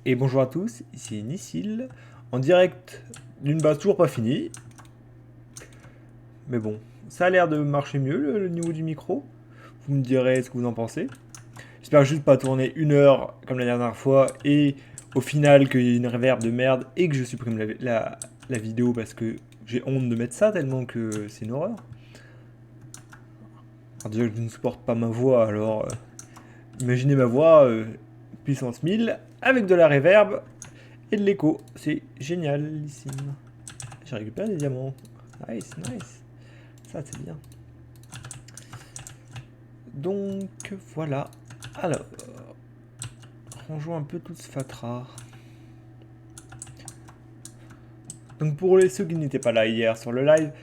Et bonjour à tous, ici Nissil, en direct d'une base toujours pas finie. Mais bon, ça a l'air de marcher mieux le niveau du micro. Vous me direz ce que vous en pensez. J'espère juste pas tourner 1 heure comme la dernière fois et au final qu'il y ait une reverb de merde et que je supprime la vidéo parce que j'ai honte de mettre ça tellement que c'est une horreur. Alors déjà je ne supporte pas ma voix alors imaginez ma voix puissance 1000 avec de la reverb et de l'écho. C'est génialissime. J'ai récupéré des diamants. Nice, nice. Ça, c'est bien. Donc, voilà. Alors, rangeons un peu tout ce fatras. Donc, pour ceux qui n'étaient pas là hier sur le live,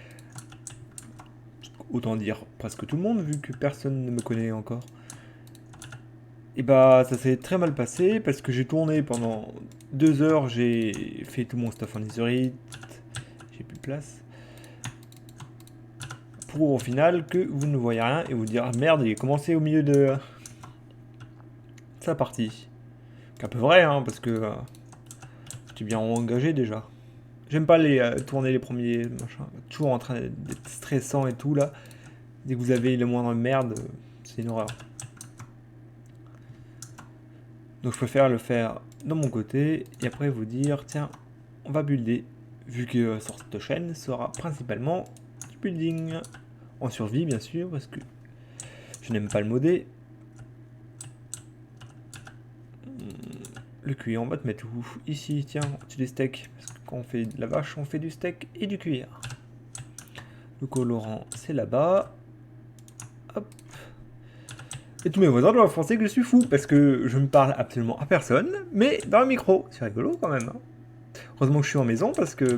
autant dire presque tout le monde, vu que personne ne me connaît encore. Et bah, ça s'est très mal passé parce que j'ai tourné pendant 2 heures, j'ai fait tout mon stuff en Etherite, j'ai plus de place. Pour au final que vous ne voyez rien et vous dire ah, merde, il est commencé au milieu de sa partie. C'est un peu vrai, hein, parce que j'étais bien engagé déjà. J'aime pas les tourner les premiers machins. Toujours en train d'être stressant et tout là. Dès que vous avez le moindre merde, c'est une horreur. Donc je préfère le faire de mon côté et après vous dire tiens, on va builder. Vu que sur cette chaîne sera principalement du building. En survie bien sûr, parce que je n'aime pas le modder. Le cuir, on va te mettre où? Ici, tiens, tu des steaks. Parce que quand on fait de la vache, on fait du steak et du cuir. Le colorant, c'est là-bas. Hop. Et tous mes voisins doivent penser que je suis fou parce que je ne parle absolument à personne, mais dans le micro. C'est rigolo quand même. Hein. Heureusement que je suis en maison parce que.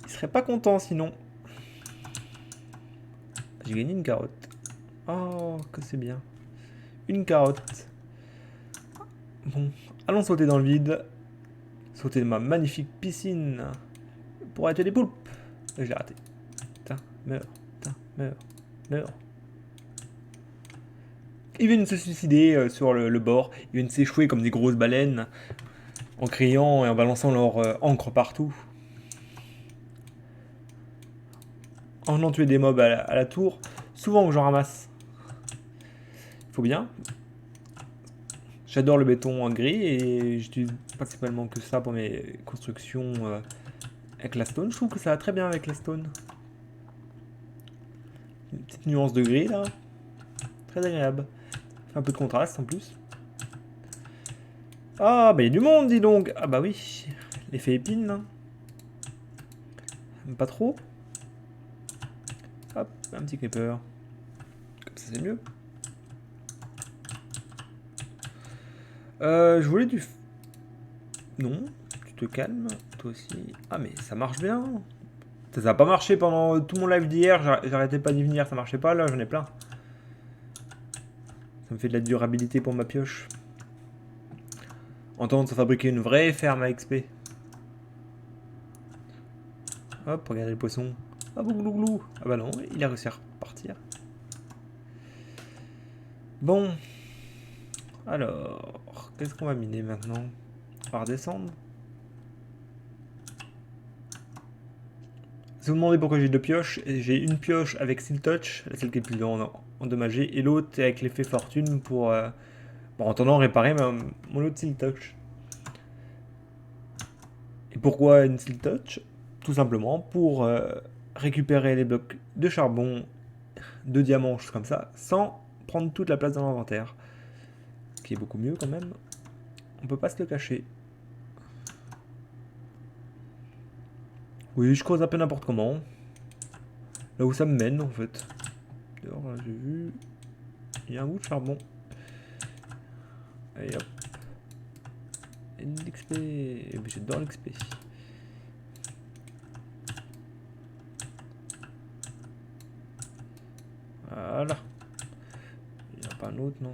Ils seraient pas contents sinon. J'ai gagné une carotte. Oh, que c'est bien. Une carotte. Bon, allons sauter dans le vide. Sauter de ma magnifique piscine pour arrêter les poulpes. Je l'ai raté. Putain, meurs. Putain, meurs. Meurs. Ils viennent se suicider sur le bord. Ils viennent s'échouer comme des grosses baleines en criant et en balançant leur encre partout. En venant tuer des mobs à la tour, souvent que j'en ramasse. Faut bien. J'adore le béton en gris et j'utilise principalement que ça pour mes constructions avec la stone. Je trouve que ça va très bien avec la stone. Une petite nuance de gris là. Très agréable. Fait un peu de contraste en plus. Ah bah il y a du monde dis donc. Ah bah oui. L'effet épine. Hein. Pas trop. Hop, un petit creeper. Comme ça c'est mieux. Je voulais du... Non, tu te calmes, toi aussi. Ah mais ça marche bien. Ça n'a pas marché pendant tout mon live d'hier, j'arrêtais pas d'y venir, ça marchait pas, là j'en ai plein. Ça me fait de la durabilité pour ma pioche. En tentant de se fabriquer une vraie ferme à XP. Hop, regardez le poisson. Ah glou. Ah bah non, il a réussi à repartir. Bon. Alors, qu'est-ce qu'on va miner maintenant? On va redescendre. Si vous me demandez pourquoi j'ai deux pioches, j'ai une pioche avec Steel Touch, celle qui est plus endommagée, et l'autre avec l'effet fortune pour, bon, en attendant réparer mon autre Steel Touch. Et pourquoi une Steel Touch? Tout simplement pour récupérer les blocs de charbon, de diamants, choses comme ça, sans prendre toute la place dans l'inventaire. Ce qui est beaucoup mieux quand même. On peut pas se le cacher. Oui, je creuse un peu n'importe comment. Là où ça me mène en fait. D'ailleurs, j'ai vu. Il y a un bout de charbon. Allez hop. Et de l'XP. J'adore l'XP. Voilà. Il n'y en a pas un autre, non?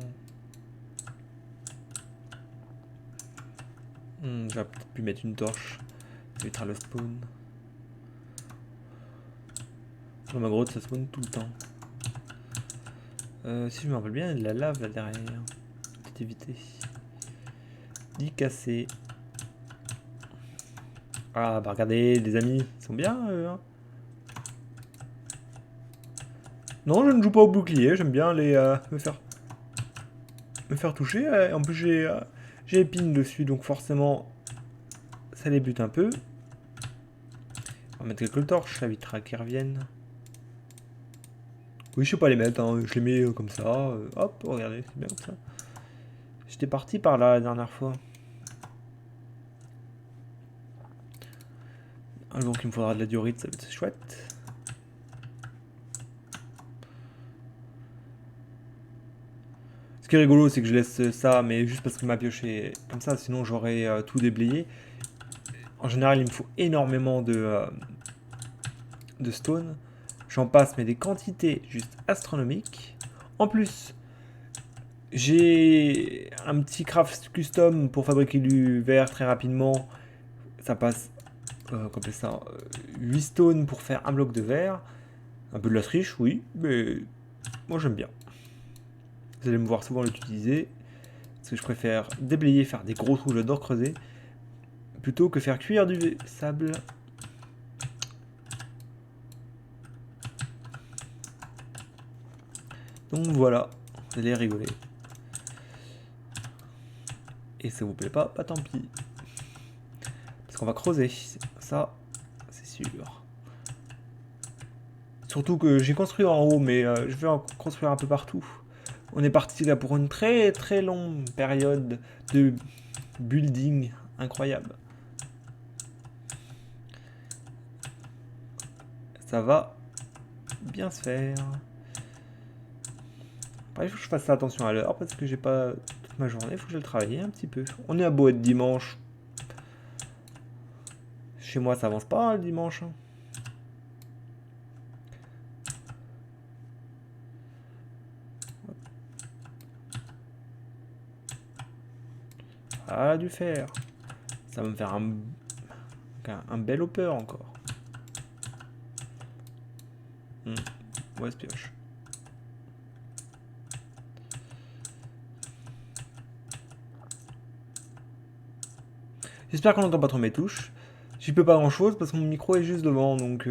J'aurais peut-être pu mettre une torche. Ça évitera le spawn. Dans ma grotte, ça spawn tout le temps. Si je me rappelle bien, il y a de la lave là derrière. Peut-être éviter. 10 cassés. Ah bah regardez les amis, ils sont bien hein. Non, je ne joue pas au bouclier, j'aime bien les me faire toucher. En plus j'ai épine dessus, donc forcément ça les bute un peu. On va mettre quelques torches, ça évitera qu'ils reviennent. Oui, je sais pas les mettre, hein. Je les mets comme ça. Hop, regardez, c'est bien comme ça. J'étais parti par là la dernière fois. Donc il me faudra de la diorite, ça va être chouette. Ce qui est rigolo, c'est que je laisse ça, mais juste parce que ma pioche est comme ça, sinon j'aurais tout déblayé. En général, il me faut énormément de stone. J'en passe, mais des quantités juste astronomiques. En plus, j'ai un petit craft custom pour fabriquer du verre très rapidement. Ça passe, comme ça, 8 stones pour faire un bloc de verre. Un peu de la triche, oui, mais moi j'aime bien. Vous allez me voir souvent l'utiliser. Parce que je préfère déblayer, faire des gros trous, j'adore creuser. Plutôt que faire cuire du sable. Donc voilà, vous allez rigoler. Et ça vous plaît pas, pas tant pis. Parce qu'on va creuser, ça, c'est sûr. Surtout que j'ai construit en haut, mais je vais en construire un peu partout. On est parti là pour une très très longue période de building incroyable. Ça va bien se faire. Après, il faut que je fasse attention à l'heure parce que j'ai pas toute ma journée, il faut que je le travaille un petit peu. On est à beau être dimanche. Chez moi, ça avance pas le dimanche. Ah, du fer. Ça va me faire un bel hopper encore. Ouais, c'est pioche. J'espère qu'on n'entend pas trop mes touches. J'y peux pas grand chose parce que mon micro est juste devant, donc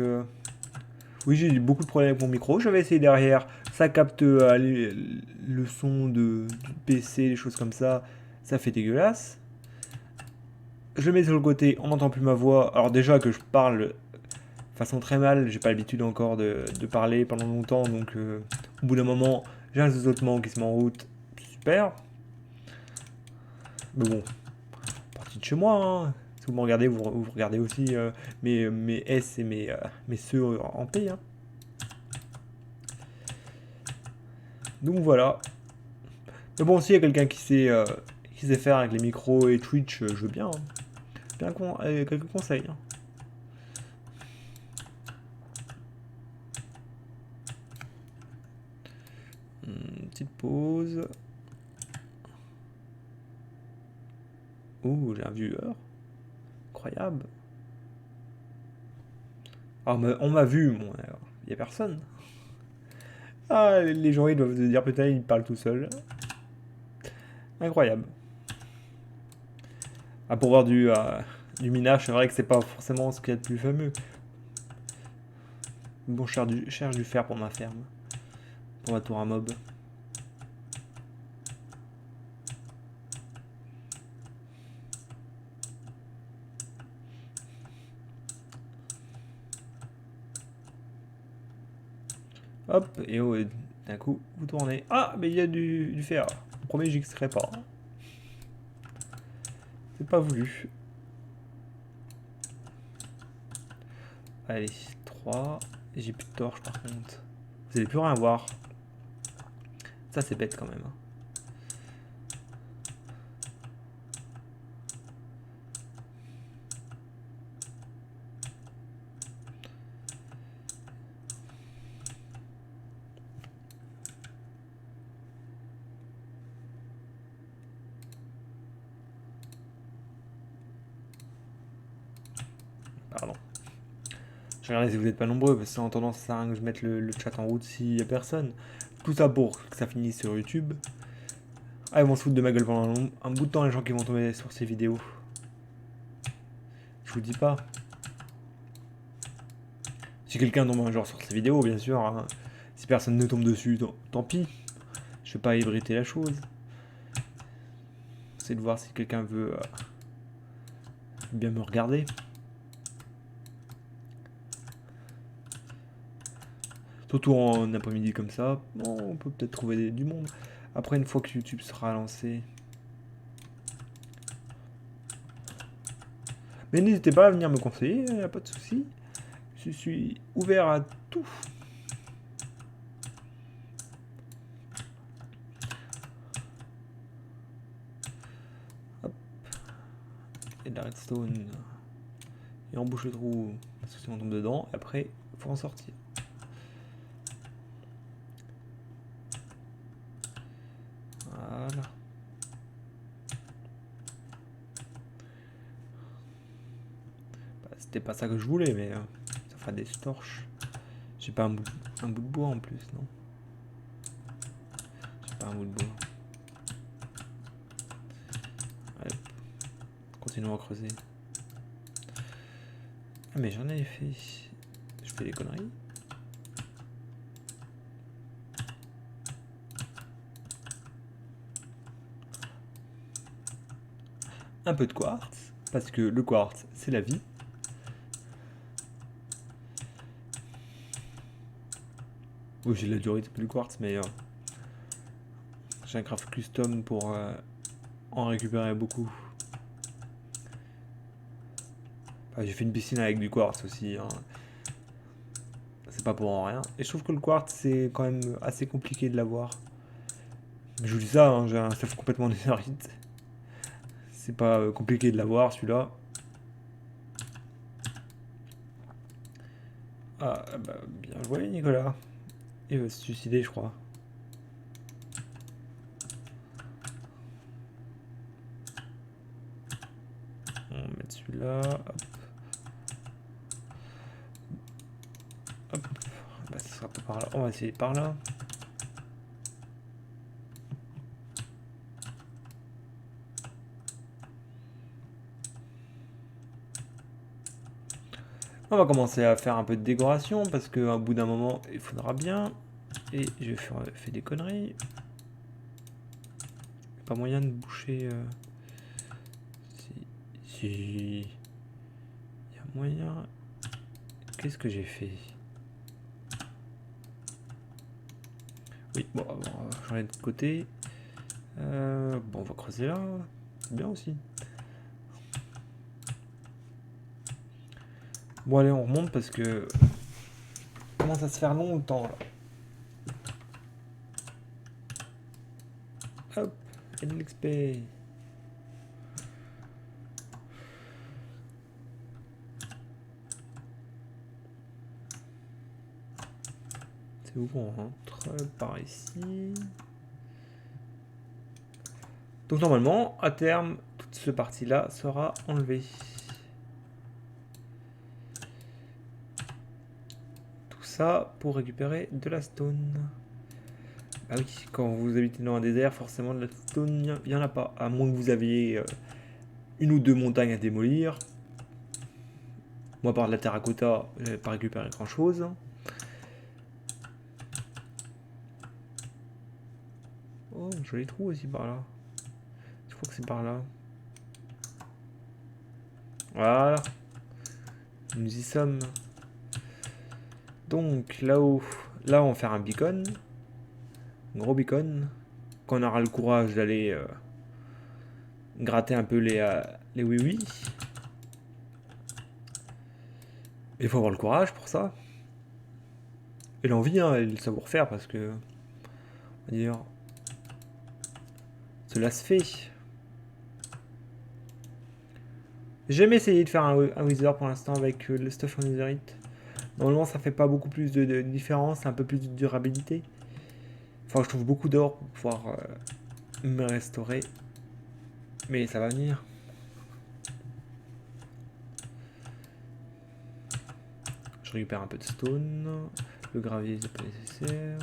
oui, j'ai eu beaucoup de problèmes avec mon micro. J'avais essayé derrière, ça capte le son du PC, les choses comme ça. Ça fait dégueulasse. Je le mets sur le côté, on n'entend plus ma voix. Alors déjà que je parle de façon très mal, j'ai pas l'habitude encore de parler pendant longtemps, donc au bout d'un moment, j'ai un zozotement qui se met en route. Super. Mais bon, partie de chez moi, hein. Si vous me regardez, vous regardez aussi mes S et mes ceux en P. Hein. Donc voilà. Mais bon, s'il y a quelqu'un qui sait faire avec les micros et Twitch, je veux bien. Hein. Bien quelques conseils. Hein. Petite pause. Ouh, j'ai un viewer. Incroyable. Ah, on m'a vu, bon, il n'y a personne. Ah, les gens ils doivent se dire putain, il parle tout seul. Incroyable. Ah, pour voir du minage, c'est vrai que c'est pas forcément ce qu'il y a de plus fameux. Bon, je cherche du fer pour ma ferme. Pour ma tour à mob. Hop, et oh, d'un coup, vous tournez. Ah, mais il y a du fer. Le premier, j'y serai pas. C'est pas voulu. Allez, 3. J'ai plus de torches par contre. Vous allez plus rien voir. Ça, c'est bête quand même. Hein. Pardon. Je regarde si vous n'êtes pas nombreux, parce que en tendance, ça sert à rien que je mette le chat en route s'il n'y a personne. Tout ça pour que ça finisse sur YouTube. Ah, ils vont se foutre de ma gueule pendant un bout de temps, les gens qui vont tomber sur ces vidéos. Je vous dis pas. Si quelqu'un tombe un jour sur ces vidéos, bien sûr, hein, si personne ne tombe dessus, tant pis. Je vais pas ébruiter la chose. C'est de voir si quelqu'un veut bien me regarder. Surtout en après-midi comme ça, bon, on peut peut-être trouver du monde. Après, une fois que YouTube sera lancé. Mais n'hésitez pas à venir me conseiller, il n'y a pas de souci. Je suis ouvert à tout. Hop. Et de la redstone. Et on bouche le trou, parce que si on tombe dedans, et après, il faut en sortir. Voilà. Bah, c'était pas ça que je voulais, mais ça fera des torches. J'ai pas un bout de bois en plus, non? J'ai pas un bout de bois. Allez, continuons à creuser. Ah mais j'en avais fait. Je fais des conneries. Un peu de quartz, parce que le quartz, c'est la vie. Oui, j'ai de la durite, plus du quartz, mais j'ai un craft custom pour en récupérer beaucoup. Enfin, j'ai fait une piscine avec du quartz aussi. Hein. C'est pas pour rien. Et je trouve que le quartz, c'est quand même assez compliqué de l'avoir. Je vous dis ça, hein, j'ai un stuff complètement netherite. C'est pas compliqué de l'avoir celui-là. Ah bah bien joué Nicolas. Il va se suicider je crois. On va mettre celui-là. Hop. Hop. Bah ça sera pas par là. On va essayer par là. On va commencer à faire un peu de décoration parce qu'à bout d'un moment il faudra bien. Et je vais faire des conneries. Pas moyen de boucher. Si. Il y a moyen. Qu'est-ce que j'ai fait? Oui, bon, on va changer de côté. Bon, on va creuser là. C'est bien aussi. Bon, allez, on remonte parce que. Commence à se faire long le temps là. Hop, et de l'XP. C'est où qu'on rentre? Par ici. Donc normalement, à terme, toute cette partie-là sera enlevée. Tout ça pour récupérer de la stone. Bah oui, quand vous habitez dans un désert, forcément de la stone, il n'y en a pas. À moins que vous aviez une ou deux montagnes à démolir. Moi, par de la terracotta, je n'avais pas récupéré grand-chose. Oh, joli trou aussi par là. Je crois que c'est par là. Voilà. Nous y sommes. Donc là-haut, là on va faire un beacon. Un gros beacon. Quand on aura le courage d'aller gratter un peu les oui-oui. Il faut avoir le courage pour ça. Et l'envie, hein, et le savoir-faire parce que... On va dire... Cela se fait. J'ai jamais essayé de faire un wither pour l'instant avec le stuff en netherite. Normalement ça fait pas beaucoup plus de différence, un peu plus de durabilité. Enfin je trouve beaucoup d'or pour pouvoir me restaurer. Mais ça va venir. Je récupère un peu de stone. Le gravier c'est pas nécessaire.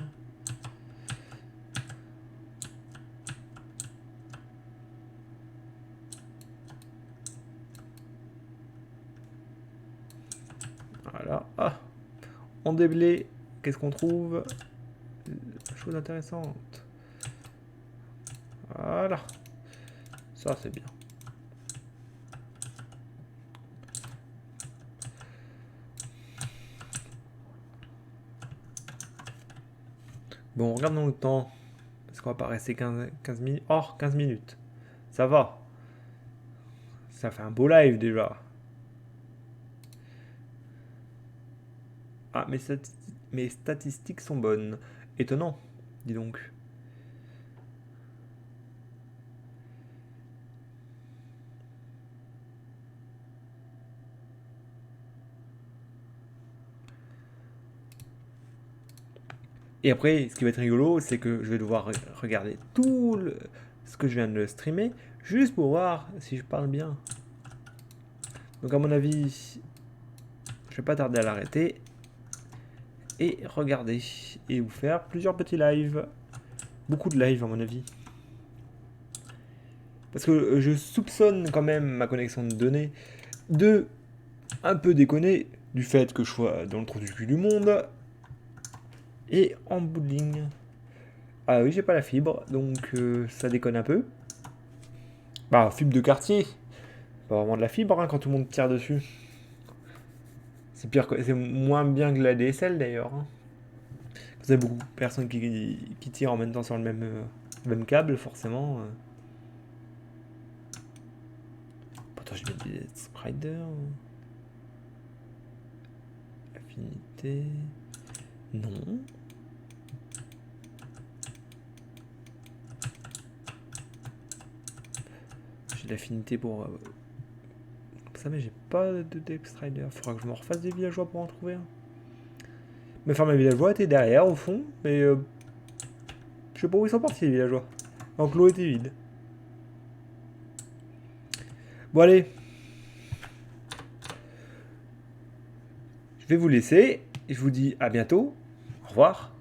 En déblai, qu'est-ce qu'on trouve? Chose intéressante. Voilà. Ça, c'est bien. Bon, regardons le temps. Parce qu'on va pas rester 15 minutes. Oh, 15 minutes. Ça va. Ça fait un beau live déjà. Ah, mes statistiques sont bonnes. Étonnant, dis donc. Et après, ce qui va être rigolo, c'est que je vais devoir regarder ce que je viens de streamer, juste pour voir si je parle bien. Donc à mon avis, je vais pas tarder à l'arrêter. Et regarder. Et vous faire plusieurs petits lives. Beaucoup de lives à mon avis. Parce que je soupçonne quand même ma connexion de données de un peu déconner du fait que je sois dans le trou du cul du monde. Et en bout de ligne. Ah oui, j'ai pas la fibre, donc ça déconne un peu. Bah, fibre de quartier. Pas vraiment de la fibre hein, quand tout le monde tire dessus. C'est pire que, c'est moins bien que la DSL d'ailleurs. Hein. Vous avez beaucoup de personnes qui tirent en même temps sur le même câble, forcément. Pourtant, j'ai mis des Sprider. Affinité. Non. J'ai de l'affinité pour. Ça, mais j'ai pas de Dextrider. Faudra que je me refasse des villageois pour en trouver un. Mais enfin, mes villageois étaient derrière au fond, mais je sais pas où ils sont partis les villageois. Donc l'eau était vide. Bon allez. Je vais vous laisser. Et je vous dis à bientôt. Au revoir.